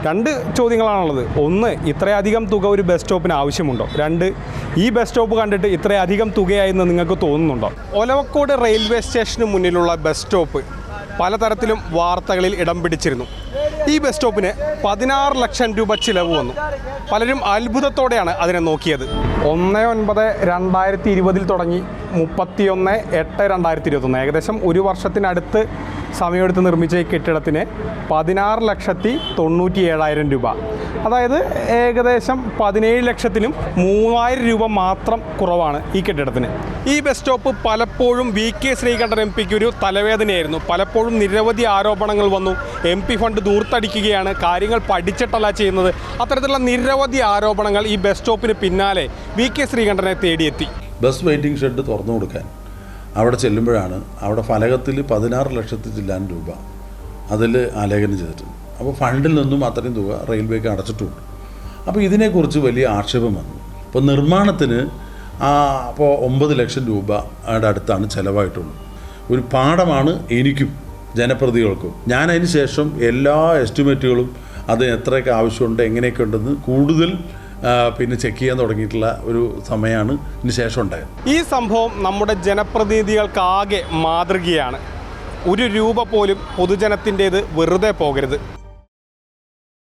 രണ്ട് ചോദ്യങ്ങളാണുള്ളത്. ഒന്ന്, ഇത്രയധികം തുക ഒരു ബസ് സ്റ്റോപ്പിന് ആവശ്യമുണ്ടോ? രണ്ട്, ഈ ബസ് സ്റ്റോപ്പ് കണ്ടിട്ട് ഇത്രയധികം തുകയായെന്ന് നിങ്ങൾക്ക് തോന്നുന്നുണ്ടോ? ഒലവക്കോട് റെയിൽവേ സ്റ്റേഷന് മുന്നിലുള്ള ബസ് സ്റ്റോപ്പ് പലതരത്തിലും വാർത്തകളിൽ ഇടം പിടിച്ചിരുന്നു. ഈ ബസ് സ്റ്റോപ്പിന് 16 ലക്ഷം രൂപ ചിലവ് വന്നു. പലരും അത്ഭുതത്തോടെയാണ് അതിനെ നോക്കിയത്. 1/9/2020 തുടങ്ങി 31/8/2021, ഏകദേശം ഒരു വർഷത്തിനടുത്ത് സമയമെടുത്ത് നിർമ്മിച്ച ഈ കെട്ടിടത്തിന് 16,97,000 രൂപ. അതായത് ഏകദേശം 17 ലക്ഷത്തിനും 3,000 രൂപ മാത്രം കുറവാണ് ഈ കെട്ടിടത്തിന്. ഈ ബസ് സ്റ്റോപ്പ് പലപ്പോഴും VK ശ്രീകണ്ഠൻ MP ഒരു തലവേദനയായിരുന്നു. പലപ്പോഴും നിരവധി ആരോപണങ്ങൾ വന്നു. MP ഫണ്ട് ദൂർത്തടിക്കുകയാണ്, കാര്യങ്ങൾ പഠിച്ചിട്ടല്ല ചെയ്യുന്നത്. അത്തരത്തിലുള്ള നിരവധി ആരോപണങ്ങൾ ഈ ബസ് സ്റ്റോപ്പിന് പിന്നാലെ VK ശ്രീകണ്ഠനെ തേടിയെത്തി. ബസ് വെയിറ്റിംഗ് ഷെഡ് തുറന്നു കൊടുക്കാൻ അവിടെ ചെല്ലുമ്പോഴാണ് അവിടെ ഫലകത്തിൽ 16 ലക്ഷത്തി ചില്ലാൻ രൂപ അതിൽ ആലേഖനം ചെയ്തിട്ടുണ്ട്. അപ്പോൾ ഫണ്ടിൽ നിന്നും അത്രയും തുക റെയിൽവേക്ക് അടച്ചിട്ടുണ്ട്. അപ്പോൾ ഇതിനെക്കുറിച്ച് വലിയ ആക്ഷേപം വന്നു. ഇപ്പോൾ നിർമ്മാണത്തിന് അപ്പോൾ 9 ലക്ഷം രൂപയുടെ അടുത്താണ് ചിലവായിട്ടുള്ളത്. ഒരു പാഠമാണ് എനിക്കും ജനപ്രതികൾക്കും. ഞാൻ അതിന് ശേഷം എല്ലാ എസ്റ്റിമേറ്റുകളും അത് എത്രയൊക്കെ ആവശ്യമുണ്ട്, എങ്ങനെയൊക്കെ ഉണ്ടെന്ന് കൂടുതൽ പിന്നെ ചെക്ക് ചെയ്യാൻ തുടങ്ങിയിട്ടുള്ള ഒരു സമയമാണ് ഇതിന് ശേഷം ഉണ്ടായത്. ഈ സംഭവം നമ്മുടെ ജനപ്രതിനിധികൾക്കാകെ മാതൃകയാണ്. ഒരു രൂപ പോലും പൊതുജനത്തിൻ്റേത് വെറുതെ പോകരുത്.